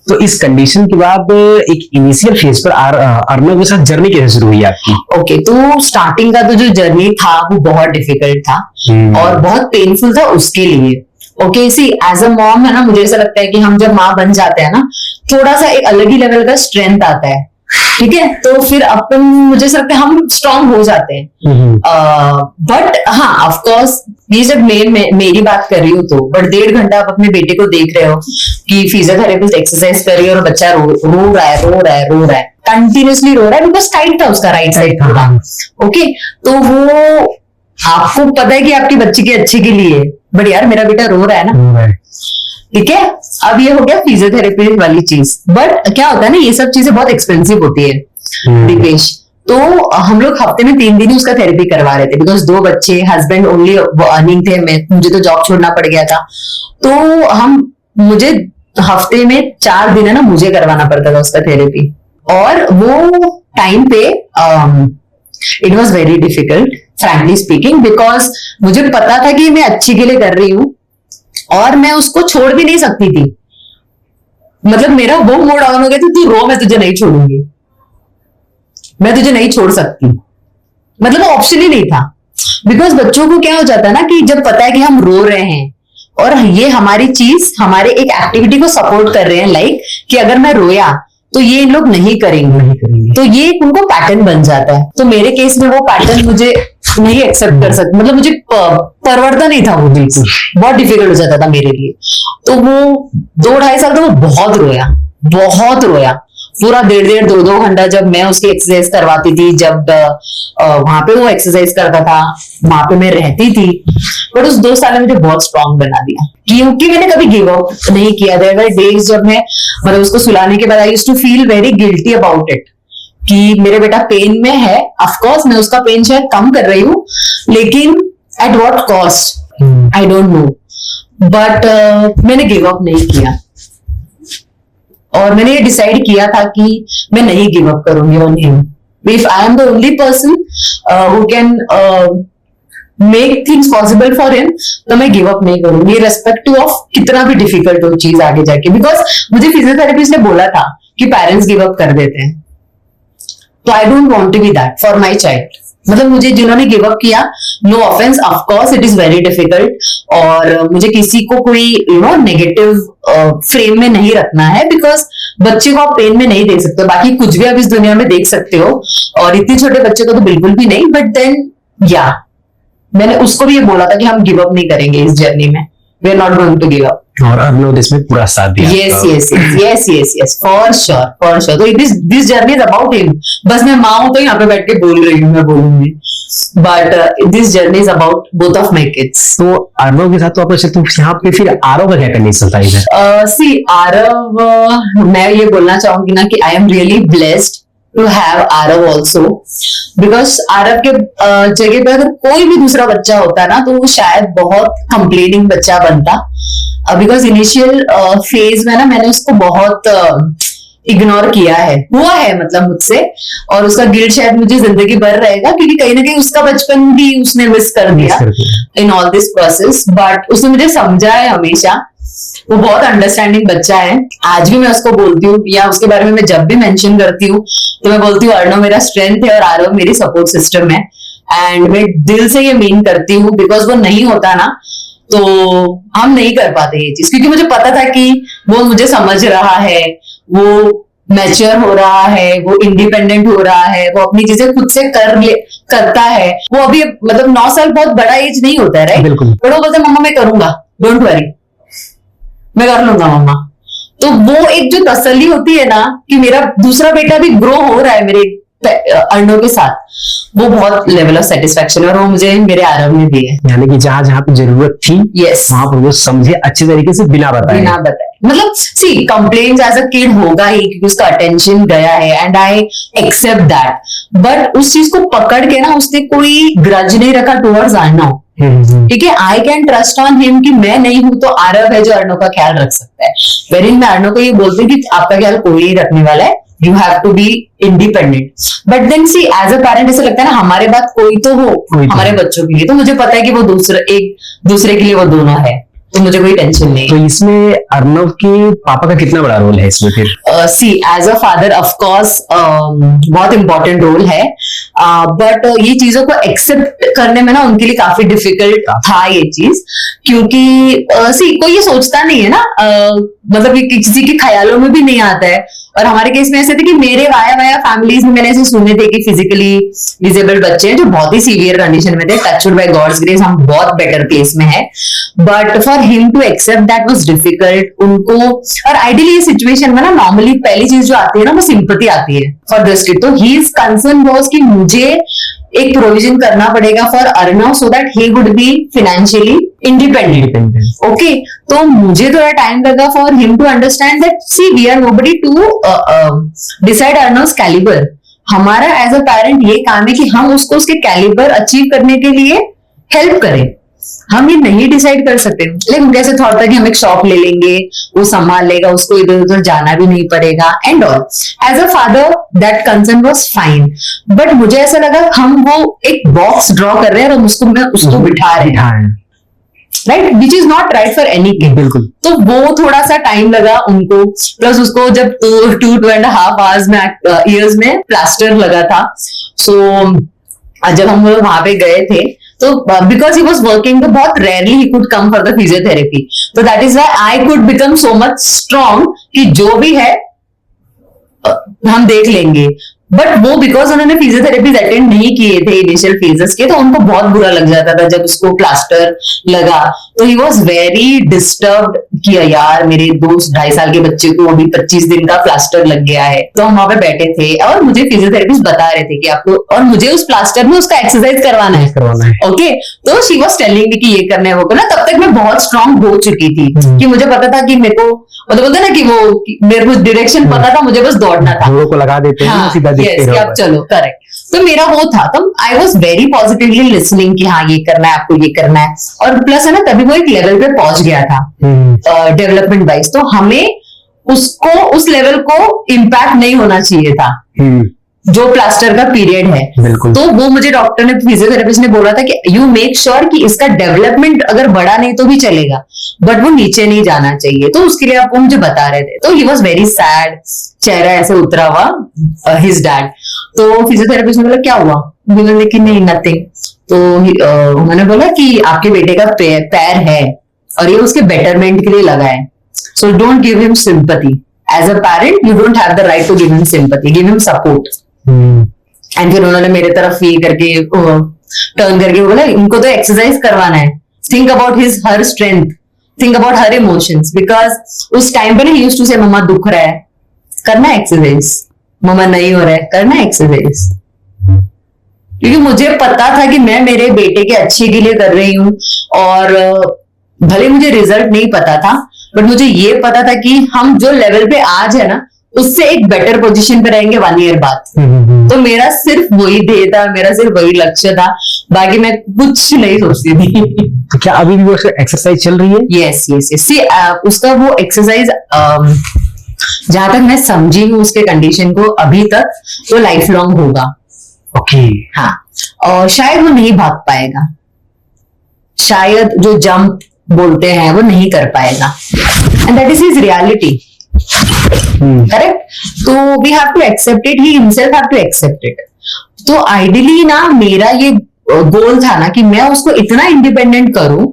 तो इस कंडीशन के बाद एक इनिशियल फेज पर अर्नव के साथ जर्नी कैसे शुरू हुई आपकी? ओके, तो स्टार्टिंग का तो जो जर्नी था वो बहुत डिफिकल्ट था और बहुत पेनफुल था उसके लिए। Okay, see as a mom है ना, मुझे ऐसा लगता है कि हम जब माँ बन जाते हैं ना, थोड़ा सा एक अलग ही लेवल का स्ट्रेंथ आता है, ठीक है, तो फिर अपन, मुझे ऐसा लगता है हम स्ट्रांग हो जाते हैं। बट हाँ, ऑफ कोर्स ये जब मेरी बात कर रही हूँ तो, बट 1.5 घंटा आप अपने बेटे को देख रहे हो कि फिजियोथेरेपिस्ट एक्सरसाइज कर रही है और बच्चा रो रहा है, कंटिन्यूसली रो रहा है, बिकॉज टाइट था उसका राइट साइड पूरा। ओके, तो वो आपको पता है कि आपकी बच्ची के अच्छे के लिए, बट यार मेरा बेटा रो रहा है ना, ठीक है। अब ये हो गया फिजियोथेरेपी वाली चीज, बट क्या होता है ना, ये सब चीजें बहुत एक्सपेंसिव होती है दीपेश। तो हम लोग हफ्ते में 3 दिन ही उसका थेरेपी करवा रहे थे, बिकॉज 2 बच्चे, हस्बैंड ओनली अर्निंग थे, मुझे तो जॉब छोड़ना पड़ गया था, तो मुझे हफ्ते में 4 दिन है ना मुझे करवाना पड़ता था उसका थेरेपी। और वो टाइम पे it was very difficult frankly speaking, because मुझे पता था कि मैं अच्छे के लिए कर रही हूँ और मैं उसको छोड़ भी नहीं सकती थी। मतलब मेरा वो मोड ऑन हो गया था, तू रो, मैं तुझे नहीं छोड़ूंगी, मैं तुझे नहीं छोड़ सकती, मतलब ऑप्शन ही नहीं था। बिकॉज बच्चों को क्या हो जाता है ना कि जब पता है कि हम रो रहे हैं और ये हमारी चीज हमारे एक एक्टिविटी को सपोर्ट कर रहे हैं, लाइक कि अगर मैं रोया तो ये लोग नहीं करेंगे, तो ये उनको पैटर्न बन जाता है। तो मेरे केस में वो पैटर्न मुझे नहीं एक्सेप्ट कर सकती, मतलब मुझे परवड़ता नहीं था वो, बिल्कुल बहुत डिफिकल्ट हो जाता था मेरे लिए। तो वो 2-2.5 साल तो वो बहुत रोया पूरा 1.5-2 घंटा जब मैं उसकी एक्सरसाइज करवाती थी, जब वहां पे वो एक्सरसाइज करता था, वहां पे मैं रहती थी। बट उस 2 साल ने मुझे बहुत स्ट्रांग बना दिया, क्योंकि मैंने कभी गिव अप नहीं किया। देयर वर डेज जब मैं, मतलब उसको सुलाने के बाद I used to feel very guilty about it, कि मेरे बेटा पेन में है। ऑफ कोर्स मैं उसका पेन शायद कम कर रही हूँ, लेकिन at what cost I don't know, but मैंने गिव अप नहीं किया और मैंने ये डिसाइड किया था कि मैं नहीं गिव अप करूंगी on him. If I am the only person who can make things possible for him, तो मैं गिव अप नहीं करूंगी, रेस्पेक्टिव ऑफ कितना भी डिफिकल्ट हो चीज आगे जाके। बिकॉज मुझे फिजियोथेरेपिस्ट ने बोला था कि पेरेंट्स गिव अप कर देते हैं, तो I don't want to be that for my child. मतलब मुझे जिन्होंने गिव अप किया, no offence, of course it is very difficult, और मुझे किसी को कोई नेगेटिव फ्रेम में नहीं रखना है, बिकॉज बच्चे को आप पेन में नहीं देख सकते, बाकी कुछ भी आप इस दुनिया में देख सकते हो, और इतने छोटे बच्चे को तो बिल्कुल भी नहीं। बट देन या मैंने उसको भी ये बोला था कि हम गिव अप नहीं करेंगे इस जर्नी में, we are not going to give up, और अर्नव ने इसमें पूरा साथ दिया। yes, for sure. तो this journey is about him. बस मैं माँ हूं तो यहाँ पे बैठ के बोल रही हूँ, मैं बोलूंगी, but this journey is about both of my kids. तो अर्नव के साथ तो यहाँ पे फिर आरव का क्या कंडीशन था इधर? सी आरव, मैं ये बोलना चाहूंगी ना कि I am really blessed to have Aarav also, because Aarav के जगह पे अगर कोई भी दूसरा बच्चा होता ना तो वो शायद बहुत कंप्लेनिंग बच्चा बनता, बिकॉज इनिशियल फेज में ना मैंने उसको बहुत इग्नोर किया है, हुआ है मतलब मुझसे, और उसका गिल्ट शायद मुझे जिंदगी भर रहेगा, क्योंकि कहीं ना कहीं उसका बचपन भी उसने मिस कर दिया in all this process. But उसने मुझे समझा है हमेशा, वो बहुत अंडरस्टैंडिंग बच्चा है। आज भी मैं उसको बोलती हूँ, या उसके बारे में मैं जब भी मेंशन करती हूँ तो मैं बोलती हूँ अर्नव मेरा स्ट्रेंथ है और आरव मेरी सपोर्ट सिस्टम है, एंड मैं दिल से ये मीन करती हूँ, बिकॉज वो नहीं होता ना तो हम नहीं कर पाते ये चीज, क्योंकि मुझे पता था कि वो मुझे समझ रहा है, वो मैच्योर हो रहा है, वो इंडिपेंडेंट हो रहा है, वो अपनी चीजें खुद से करता है। वो अभी मतलब 9 साल बहुत बड़ा एज नहीं होता है, राइट? बट वो बोलता मम्मा मैं करूंगा, डोंट वरी, मैं कर लूंगा मम्मा। तो वो एक जो तसल्ली होती है ना कि मेरा दूसरा बेटा भी ग्रो हो रहा है मेरे अर्नव के साथ, वो बहुत लेवल ऑफ सेटिस्फेक्शन है, और वो मुझे मेरे आरव ने दी है। यानी कि जहां जहां पे जरूरत थी, यस, वहां पर वो समझे अच्छे तरीके से, बिना बताए। मतलब see complaints as a kid होगा ही, क्योंकि उसका अटेंशन गया है, and I accept that. But उस चीज को पकड़ के ना उसने कोई ग्रज नहीं रखा टुवर्ड्स अर्नव, ठीक है। I can trust on him कि मैं नहीं हूं तो आरव है जो अर्नव का ख्याल रख सकता है। वेरिन मैं अर्नव को ये बोलती हूँ कि आपका ख्याल कोई नहीं रखने वाला है, you have to be independent. But then see as a parent ऐसा लगता है ना हमारे बात कोई तो हो हमारे बच्चों के लिए, तो मुझे पता है कि वो एक दूसरे के लिए वो दोनों है, तो मुझे कोई टेंशन नहीं तो इसमें अर्नव के पापा का कितना बड़ा रोल है इसमें फिर? See as a father of course बहुत इंपॉर्टेंट रोल है, बट ये चीजों को एक्सेप्ट करने में ना उनके लिए काफी डिफिकल्ट था ये चीज, क्योंकि सी कोई ये सोचता नहीं है ना, मतलब ये किसी के ख्यालों में भी नहीं आता है। और हमारे केस में ऐसे थे कि मेरे वाया फैमिलीज में मैंने ऐसे सुने थे कि फिजिकली डिसेबल्ड बच्चे हैं जो बहुत ही सीवियर कंडीशन में थे, टचवुड बाय गॉड्स ग्रेस हम बहुत बेटर प्लेस में है, but for him to accept that was difficult उनको। और आइडियली ये सिचुएशन में ना नॉर्मली पहली चीज जो आती है ना वो सिंपैथी आती है फॉर दिस किड। तो हिज कंसर्न वाज कि मुझे एक प्रोविजन करना पड़ेगा for Arnav so that he would be financially independent. Okay, तो मुझे थोड़ा टाइम लगा for him to understand that see we are nobody to decide Arnav's calibre. हमारा एज अ पेरेंट ये काम है कि हम उसको उसके कैलिबर अचीव करने के लिए हेल्प करें। हम ये नहीं डिसाइड कर सकते। लेकिन उनका ऐसे थॉट था कि हम एक शॉप ले लेंगे, वो संभाल लेगा, उसको इधर उधर जाना भी नहीं पड़ेगा and all. As a father that concern was fine, but मुझे ऐसा लगा हम वो एक बॉक्स ड्रॉ कर रहे हैं और उसको बिठा रहे हैं, right, which is not right for any kid. बिल्कुल। तो वो थोड़ा सा टाइम लगा उनको, प्लस उसको जब 2.5 आवर्स में ईयर्स में प्लास्टर लगा था। सो जब हम लोग वहां पे गए थे तो बिकॉज ही वॉज वर्किंग तो बहुत रेयरली ही could come for the physiotherapy, तो that is why I could become so much strong कि जो भी है हम देख लेंगे। बट वो बिकॉज उन्होंने फिजियोथेरेपी अटेंड नहीं किए थे इनिशियल फेजेस के, तो उनको बहुत बुरा लग जाता था जब उसको प्लास्टर लगा। तो ही वॉज वेरी डिस्टर्ब्ड कि यार मेरे 2-2.5 साल के बच्चे को अभी 25 दिन का प्लास्टर लग गया है। तो हम वहां पे बैठे थे और मुझे फिजियोथेरेपिस्ट बता रहे थे कि आपको और मुझे उस प्लास्टर में उसका एक्सरसाइज करवाना है। ओके, तो शी वॉज टेलिंग मी कि ये करना है वो करना। तब तक मैं बहुत स्ट्रांग हो चुकी थी कि मुझे पता था कि मेरे को मतलब बोलते ना कि वो मेरे को डायरेक्शन पता था, मुझे बस दौड़ना था, को लगा देते हैं हाँ, सीधा yes, कि आप चलो, करेक्ट। तो मेरा वो था, तो I was very positively listening कि हाँ ये करना है, आपको ये करना है। और प्लस है ना तभी वो एक लेवल पे पहुंच गया था डेवलपमेंट वाइज, तो हमें उसको उस लेवल को इम्पैक्ट नहीं होना चाहिए था जो प्लास्टर का पीरियड है। बिल्कुल। तो वो मुझे डॉक्टर ने, फिजियोथेरेपिस्ट ने बोला था कि यू मेक श्योर कि इसका डेवलपमेंट अगर बढ़ा नहीं तो भी चलेगा, बट वो नीचे नहीं जाना चाहिए। तो उसके लिए आपको मुझे बता रहे थे। तो ही वॉज वेरी सैड, चेहरा ऐसे उतरा हुआ हिज डैड। तो फिजियोथेरेपिस्ट ने बोला क्या हुआ, बोला कि नहीं नथिंग। तो उन्होंने बोला कि आपके बेटे का पैर है और ये उसके बेटरमेंट के लिए लगा है, so don't give him sympathy. As a parent you don't have the right to give him sympathy, give him support. And फिर उन्होंने मेरे तरफ ये करके टर्न करके बोला इनको तो एक्सरसाइज करवाना है, think about his her strength, think about her emotions, because उस टाइम पे ना ही यूज्ड टू से मम्मा दुख रहा है करना एक्सरसाइज, मम्मा नहीं हो रहा है करना एक्सरसाइज। क्योंकि मुझे पता था कि मैं मेरे बेटे के अच्छे के लिए कर रही हूँ, और भले मुझे रिजल्ट नहीं पता था, बट मुझे ये पता था कि हम जो लेवल पे आज है ना उससे एक बेटर पोजीशन पे रहेंगे 1 ईयर बाद। तो मेरा सिर्फ वही ध्येय था, मेरा सिर्फ वही लक्ष्य था, बाकी मैं कुछ नहीं सोचती थी। तो क्या अभी भी वो एक्सरसाइज चल रही है? यस यस यस, सी उसका वो एक्सरसाइज जहां तक मैं समझी हूँ उसके कंडीशन को, अभी तक वो लाइफ लॉन्ग होगा। ओके। हाँ, और शायद वो नहीं भाग पाएगा, शायद जो जंप बोलते हैं वो नहीं कर पाएगा, and that is his reality. Correct, तो we have to accept it, he himself have to accept it. तो आइडियली ना मेरा ये गोल था ना कि मैं उसको इतना इंडिपेंडेंट करूं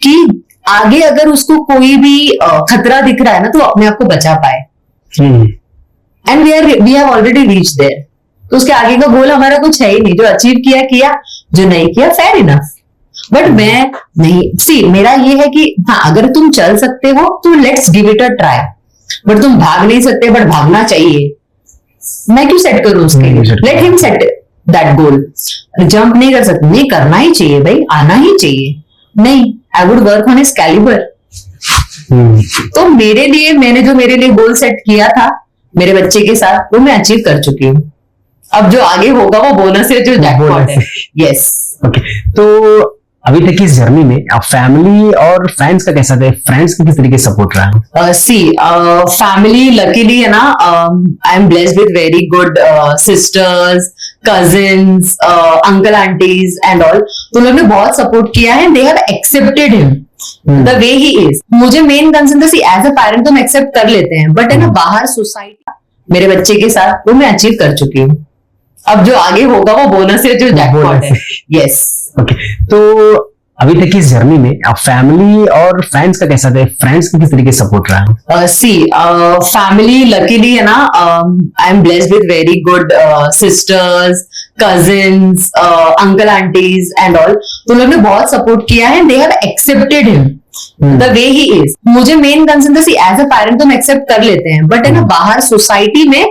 कि आगे अगर उसको कोई भी खतरा दिख रहा है ना तो अपने आप को बचा पाए। And we have already reach there. तो उसके आगे का गोल हमारा कुछ है ही नहीं, जो अचीव किया किया, जो नहीं किया फेयर इनफ। बट मैं नहीं, सी मेरा ये है कि हाँ अगर तुम चल सकते हो तो let's give it a try, but तुम भाग नहीं सकते बट भागना चाहिए, मैं क्यों सेट करूं उसके लिए? Let him set that goal. Jump नहीं कर सकते, नहीं करना ही चाहिए भाई, आना ही चाहिए, नहीं I would work on his calibre. तो मेरे लिए मैंने जो मेरे लिए गोल सेट किया था मेरे बच्चे के साथ वो मैं अचीव कर चुकी हूँ। अब जो आगे होगा वो बोनस है, जो जैकपॉट है। यस। ओके, तो अभी तक की इस जर्नी में आप फैमिली और फ्रेंड्स का कैसा था? फ्रेंड्स का किस तरीके से सपोर्ट रहा? सी फैमिली लकीली है ना, I am blessed with very good sisters, cousins, uncle aunties and all. तो उन्होंने बहुत सपोर्ट किया है, they have accepted him the way he is. मुझे मेन कंसर्न था, एज अ पेरेंट तो हम एक्सेप्ट कर लेते हैं, बट है ना बाहर सोसाइटी मेरे बच्चे के साथ वो मैं अचीव कर चुकी हूँ। अब जो आगे होगा वो बोनस है, जो जैकपॉट है। यस। ओके, तो अभी तक की इस जर्नी में आप फैमिली और फ्रेंड्स का कैसा था? फ्रेंड्स का किस तरीके से सपोर्ट रहा? फैमिली लकीली है ना, I am blessed with very good sisters, cousins, uncle aunties and all. तो उन लोगों ने बहुत सपोर्ट किया है, they have accepted him the way he is. मुझे मेन कंसर्न था, एज अ पेरेंट तो हम एक्सेप्ट कर लेते हैं, बट है ना बाहर सोसाइटी में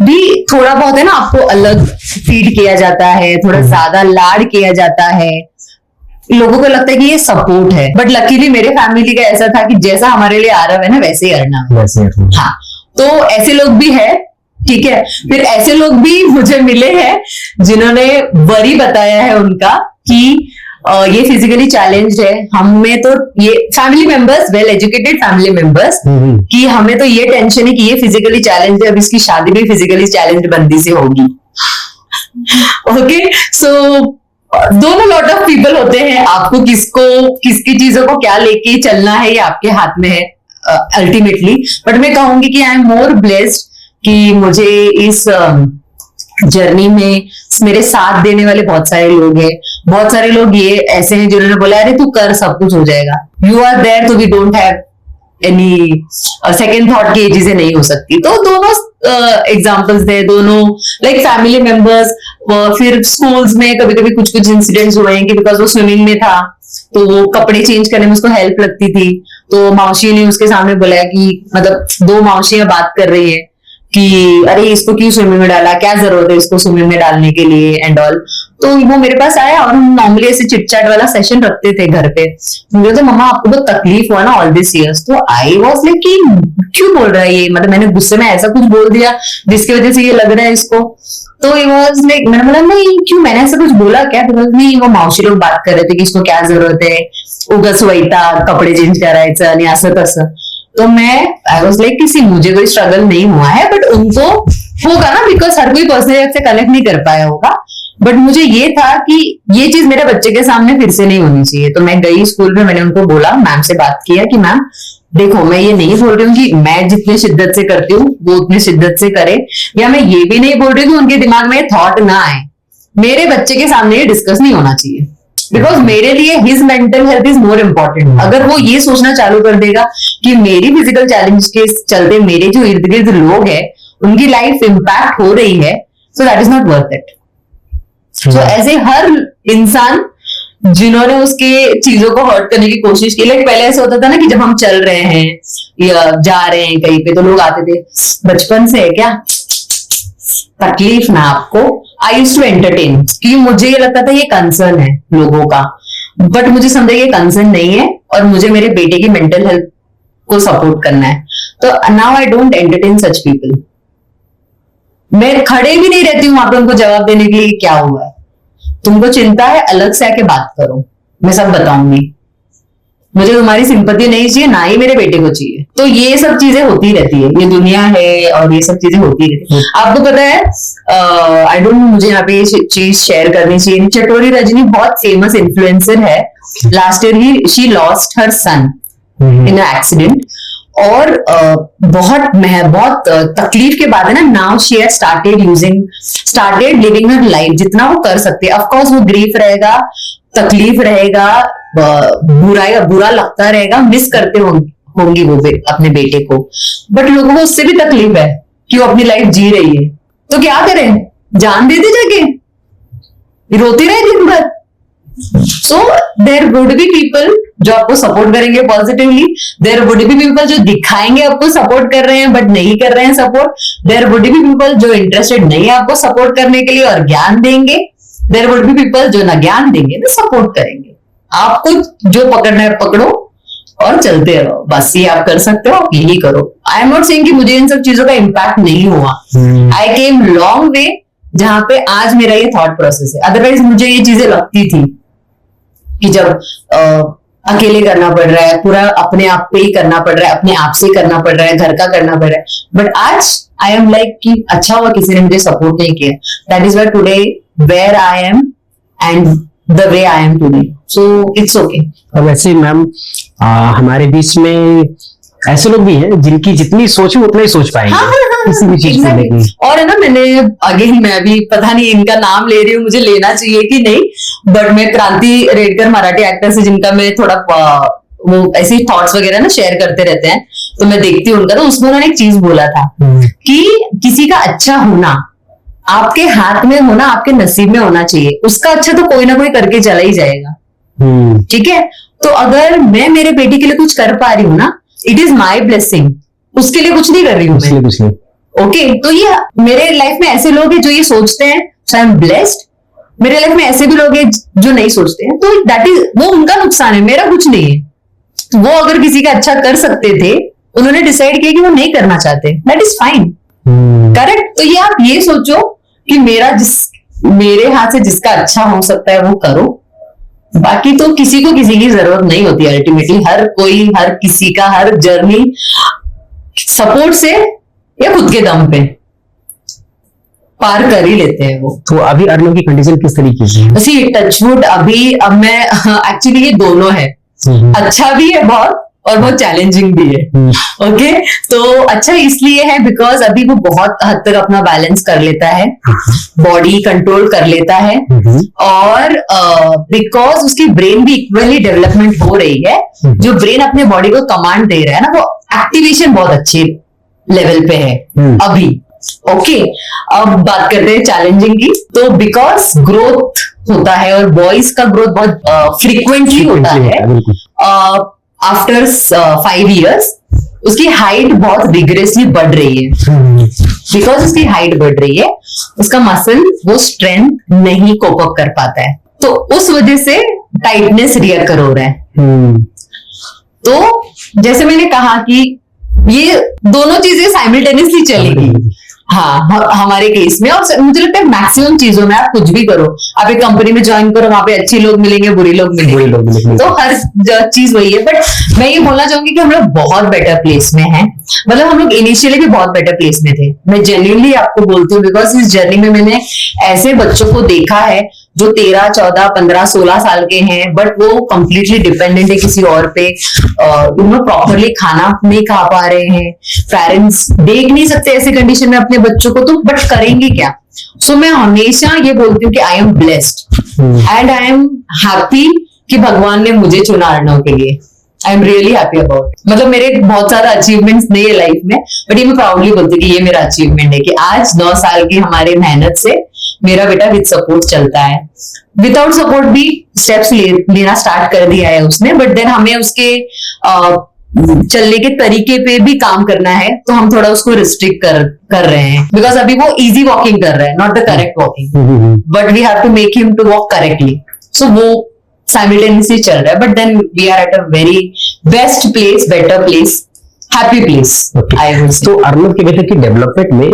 भी थोड़ा बहुत है ना आपको अलग फीड किया जाता है, थोड़ा ज्यादा लाड किया जाता है, लोगों को लगता है कि ये सपोर्ट है। बट लकीली मेरे फैमिली का ऐसा था कि जैसा हमारे लिए आरव है ना वैसे ही अरना। हाँ, तो ऐसे लोग भी है, ठीक है। फिर ऐसे लोग भी मुझे मिले हैं जिन्होंने वरी बताया है उनका कि ये फिजिकली चैलेंज है। हमें तो ये family members, well educated family members, कि हमें तो ये टेंशन है कि ये फिजिकली चैलेंज है, अब इसकी शादी भी फिजिकली चैलेंज बंदी से होगी। ओके, सो दोनों लॉट ऑफ पीपल होते हैं। आपको किसकी चीजों को क्या लेके चलना है ये आपके हाथ में है अल्टीमेटली। बट मैं कहूंगी कि आई एम मोर ब्लेस्ड कि मुझे इस जर्नी में मेरे साथ देने वाले बहुत सारे लोग हैं। बहुत सारे लोग ये ऐसे हैं जिन्होंने बोला अरे तू कर, सब कुछ हो जाएगा, यू आर देयर, तो we don't have any second thought की ये चीजें नहीं हो सकती। तो दोनों एग्जाम्पल्स थे, दोनों लाइक फैमिली मेंबर्स। फिर स्कूल्स में कभी कभी कुछ इंसिडेंट्स हुए हैं कि बिकॉज वो स्विमिंग में था तो वो कपड़े चेंज करने में उसको हेल्प लगती थी, तो मौसी ने उसके सामने बोला कि मतलब दो मौसियां बात कर रही है कि अरे इसको क्यों स्विमिंग में डाला, क्या जरूरत है इसको स्विमिंग में डालने के लिए एंड ऑल। तो वो मेरे पास आया और हम नॉर्मली ऐसे चिटचैट वाला सेशन रखते थे घर पे। मुझे तो मम्मा आपको बहुत तकलीफ हुआ ना ऑल दिस इयर्स। तो आई वाज लाइक कि क्यों बोल रहा है ये, मतलब मैंने गुस्से में ऐसा कुछ बोल दिया जिसकी वजह से ये लग रहा है इसको। तो it was like, मैंने बोला नहीं क्यों, मैंने ऐसा कुछ बोला क्या? नहीं, वो मावशी लोग बात कर रहे थे कि इसको क्या जरूरत है, उगाच वैताग, कपडे चेंज करायचं आणि असं तसं। तो मैं आई वॉज लाइक किसी मुझे कोई स्ट्रगल नहीं हुआ है, बट उनको होगा ना, बिकॉज हर कोई पर्सनल से कनेक्ट नहीं कर पाया होगा। बट मुझे ये था कि ये चीज मेरे बच्चे के सामने फिर से नहीं होनी चाहिए। तो मैं गई स्कूल में, मैंने उनको बोला, मैम से बात किया कि मैम देखो मैं ये नहीं बोल रही हूँ कि मैं जितनी शिद्दत से करती हूँ वो उतनी शिद्दत से करे, या मैं ये भी नहीं बोल रही हूँ कि उनके दिमाग में थॉट ना आए। मेरे बच्चे के सामने ये डिस्कस नहीं होना चाहिए, बिकॉज मेरे लिए his mental health is more important. अगर वो ये सोचना चालू कर देगा कि मेरी फिजिकल चैलेंज के चलते मेरे जो इर्द गिर्द लोग हैं उनकी लाइफ इम्पैक्ट हो रही है, so that is not worth it. So ऐसे हर इंसान जिन्होंने उसके चीजों को हर्ट करने की कोशिश की, लाइक पहले ऐसा होता था ना कि जब हम चल रहे हैं या जा रहे हैं कहीं पे तो लोग आते थे, बचपन से है क्या, तकलीफ ना आपको। आई यूज्ड टू एंटरटेन, क्योंकि मुझे ये लगता था ये कंसर्न है लोगों का, बट मुझे समझा ये कंसर्न नहीं है और मुझे मेरे बेटे की मेंटल हेल्थ को सपोर्ट करना है। तो now I don't entertain such people. मैं खड़े भी नहीं रहती हूँ वहां पे उनको जवाब देने के लिए क्या हुआ है, तुमको चिंता है अलग से आके बात करो, मैं सब बताऊंगी, मुझे तुम्हारी सिंपैथी नहीं चाहिए, ना ही मेरे बेटे को चाहिए। तो ये सब चीजें होती रहती है, ये दुनिया है और ये सब चीजें होती रहती है। आपको पता है आई डोंट नो, मुझे यहाँ पे ये चीज शेयर करनी चाहिए। चटोरी रजनी बहुत फेमस इन्फ्लुएंसर है। लास्ट ईयर ही she lost her son in accident, और बहुत तकलीफ के बाद है ना, now she has started living her life जितना वो कर सकते हैं। ऑफकोर्स वो ग्रीफ रहेगा, तकलीफ रहेगा, बुरा लगता रहेगा, मिस करते होंगी वो अपने बेटे को, बट लोगों को उससे भी तकलीफ है कि वो अपनी लाइफ जी रही है। तो क्या करें, जान दे दे जाके, रोती रहे दिन भर। So there would be people जो आपको सपोर्ट करेंगे positively, there would be people जो दिखाएंगे आपको सपोर्ट कर रहे हैं बट नहीं कर रहे हैं support, there would be people जो इंटरेस्टेड नहीं है आपको सपोर्ट करने के लिए और ज्ञान देंगे, देयर वुड बी पीपल जो ना ज्ञान देंगे ना सपोर्ट करेंगे। आपको जो पकड़ना है पकड़ो और चलते रहो, बस ये आप कर सकते हो, आप यही करो। आई एम नॉट सेइंग कि मुझे इन सब चीजों का इम्पैक्ट नहीं हुआ, आई केम लॉन्ग वे जहां पे आज मेरा ये थॉट प्रोसेस है। अदरवाइज मुझे ये चीजें लगती थी कि जब अकेले करना पड़ रहा है, पूरा अपने आप पे ही करना पड़ रहा है, अपने आप से करना पड़ रहा है, घर का करना पड़ रहा है, बट आज आई एम लाइक कि अच्छा हुआ किसी ने मुझे सपोर्ट नहीं किया। That is why today where I am and the way I am today. So it's okay. और वैसे मैम हमारे बीच में ऐसे लोग भी हैं जिनकी जितनी सोच है उतना ही सोच पाएंगे किसी भी चीज को लेकर। और है ना, मैंने अगेन मैं भी पता नहीं इनका नाम ले रही हूँ, मुझे लेना चाहिए कि नहीं, बट मैं क्रांति रेडकर मराठी एक्टर से जिनका मैं थोड़ा वो ऐसे थॉट्स वगैरह ना शेयर करते रहते हैं, तो मैं देखती हूँ उनका, तो उसमें उन्होंने एक चीज बोला था कि किसी का अच्छा होना आपके हाथ में होना, आपके नसीब में होना चाहिए। उसका अच्छा तो कोई ना कोई करके चला ही जाएगा, ठीक है। तो अगर मैं मेरे बेटी के लिए कुछ कर पा रही हूँ ना, इट इज माई ब्लेसिंग, उसके लिए कुछ नहीं कर रही हूँ मैं। ओके, तो ये मेरे लाइफ में ऐसे लोग हैं जो ये सोचते हैं, सो आई एम ब्लेस्ड। मेरे लाइफ में ऐसे भी लोग हैं जो नहीं सोचते हैं, तो दैट इज, वो उनका नुकसान है, मेरा कुछ नहीं है। वो अगर किसी का अच्छा कर सकते थे, उन्होंने डिसाइड किया कि वो नहीं करना चाहते, दैट इज फाइन, करेक्ट। तो ये आप ये सोचो कि मेरे हाथ से जिसका अच्छा हो सकता है वो करो, बाकी तो किसी को किसी की जरूरत नहीं होती। अल्टीमेटली हर कोई, हर किसी का हर जर्नी सपोर्ट से या खुद के दम पे पार कर ही लेते हैं वो। तो अभी अर्नव की कंडीशन किस तरीके की है? सी टचवुड अभी, अब मैं एक्चुअली ये दोनों है, अच्छा भी है बहुत और बहुत चैलेंजिंग भी है। ओके, तो अच्छा इसलिए है बिकॉज अभी वो बहुत हद तक अपना बैलेंस कर लेता है, बॉडी कंट्रोल कर लेता है, और बिकॉज उसकी ब्रेन भी इक्वली डेवलपमेंट हो रही है। जो ब्रेन अपने बॉडी को कमांड दे रहा है ना, वो एक्टिवेशन बहुत अच्छे लेवल पे है अभी। ओके, अब बात करते हैं चैलेंजिंग की। तो बिकॉज ग्रोथ होता है और बॉयज का ग्रोथ बहुत फ्रीक्वेंटली होता है, आफ्टर 5 years उसकी हाइट बहुत रिग्रेसली बढ़ रही है। बिकॉज उसकी हाइट बढ़ रही है, उसका मसल वो स्ट्रेंथ नहीं कोप अप कर पाता है, तो उस वजह से टाइटनेस रियकर हो रहा है। तो जैसे मैंने कहा कि ये दोनों चीजें साइमल्टेनियसली चलेगी, हाँ, हमारे केस में। और मुझे लगता है मैक्सिमम चीजों में आप कुछ भी करो, आप एक कंपनी में ज्वाइन करो, वहां पे अच्छे लोग मिलेंगे, बुरे लोग मिलेंगे, तो हर चीज वही है। बट मैं ये बोलना चाहूंगी कि हम लोग बहुत बेटर प्लेस में हैं, मतलब हम लोग इनिशियली भी बहुत बेटर प्लेस में थे। मैं जेन्युइनली आपको बोलती हूँ, बिकॉज इस जर्नी में मैंने ऐसे बच्चों को देखा है जो 13, 14, 15, 16 साल के हैं, बट वो कंप्लीटली डिपेंडेंट है किसी और पे, प्रॉपरली खाना नहीं खा पा रहे हैं, पेरेंट्स देख नहीं सकते ऐसे कंडीशन में अपने बच्चों को, तो बट करेंगे क्या। सो मैं हमेशा ये बोलती हूँ कि I am blessed and I am happy कि भगवान ने मुझे चुना अर्नव के लिए। आई एम रियली हैप्पी अबाउट, मतलब मेरे बहुत सारा अचीवमेंट्स नहीं है लाइफ में, बट ये मैं प्राउडली बोलती हूँ कि ये मेरा अचीवमेंट है कि आज 9 साल की हमारे मेहनत से मेरा बेटा विद सपोर्ट चलता है। विदाउट सपोर्ट भी स्टेप्स लेना स्टार्ट कर दिया है उसने, बट देन हमें उसके चलने के तरीके पे भी काम करना है, तो हम थोड़ा उसको रिस्ट्रिक्ट कर रहे हैं। बिकॉज अभी वो इजी वॉकिंग कर रहा है, not the correct walking, but we have to make him to walk correctly. So वो साइमल्टेनियसली चल रहा है, but then we are at a very best place, better place, happy place. तो अर्नव के बेटे की डेवलपमेंट में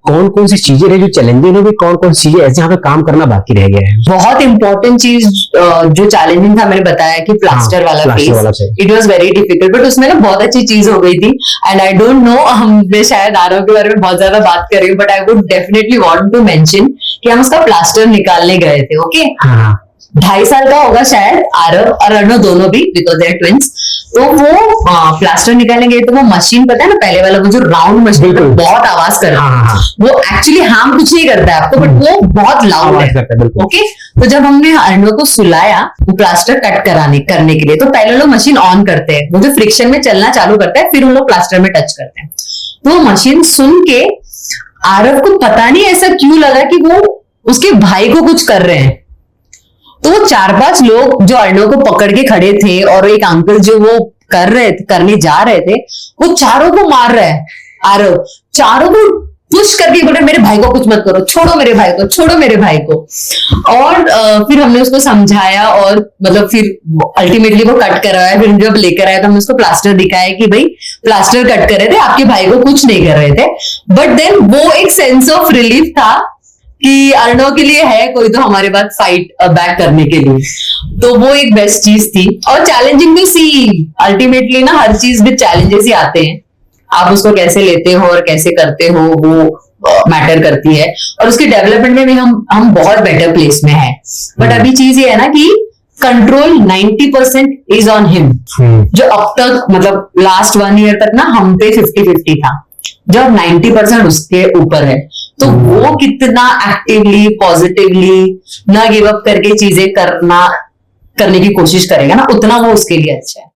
कौन कौन सी चीजें रही जो चैलेंजिंग है, कौन कौन सी चीजें ऐसे यहाँ पे काम करना बाकी रह गया है? बहुत इंपॉर्टेंट चीज जो चैलेंजिंग था, मैंने बताया कि प्लास्टर वाला face, it was very difficult, but उसमें ना बहुत अच्छी चीज हो गई थी। एंड आई डोंट नो, मैं शायद आरव के बारे में बहुत ज्यादा बात कर रही हूँ, but I would definitely want to mention कि हम उसका प्लास्टर निकालने गए थे। ओके, 2.5 साल का होगा शायद आरव और अर्नव दोनों भी, बिकॉज दे आर ट्विंस। तो वो प्लास्टर निकालने गए, तो वो मशीन पता है ना, पहले वाला वो जो राउंड मशीन बहुत आवाज कर रहा है, वो एक्चुअली हार्म कुछ नहीं करता है आपको, बट वो बहुत लाउड है। ओके, तो जब हमने अर्नव को सुलाया वो प्लास्टर कट करने के लिए, तो पहले लोग मशीन ऑन करते हैं, वो जो फ्रिक्शन में चलना चालू करता है, फिर उन लोग प्लास्टर में टच करते हैं। तो वो मशीन सुन के आरव को पता नहीं ऐसा क्यों लगा कि वो उसके भाई को कुछ कर रहे हैं। तो वो 4-5 लोग जो अर्नव को पकड़ के खड़े थे, और एक अंकल जो वो करने जा रहे थे, वो चारों को मार रहा है आरव, चारों को पुश करके बोल रहे मेरे भाई को कुछ मत करो, छोड़ो मेरे भाई को, छोड़ो मेरे भाई को। और फिर हमने उसको समझाया, और मतलब फिर अल्टीमेटली वो कट करवाया। फिर जब लेकर आया तो हमने उसको प्लास्टर दिखाया कि भाई प्लास्टर कट कर रहे थे, आपके भाई को कुछ नहीं कर रहे थे। बट देन वो एक सेंस ऑफ रिलीफ था कि अर्नव के लिए है कोई तो हमारे पास फाइट बैक करने के लिए, तो वो एक बेस्ट चीज थी। और चैलेंजिंग भी सी, अल्टीमेटली ना हर चीज में चैलेंजेस ही आते हैं, आप उसको कैसे लेते हो और कैसे करते हो वो मैटर करती है, और उसकी डेवलपमेंट में भी हम बहुत बेटर प्लेस में है। बट अभी चीज ये है ना कि कंट्रोल 90% इज ऑन हिम। जो अब तक मतलब लास्ट 1 ईयर तक ना हम पे 50-50 था, जब 90% उसके ऊपर है, तो वो कितना एक्टिवली पॉजिटिवली ना गिव अप करके चीजें करने की कोशिश करेगा ना, उतना वो उसके लिए अच्छा है।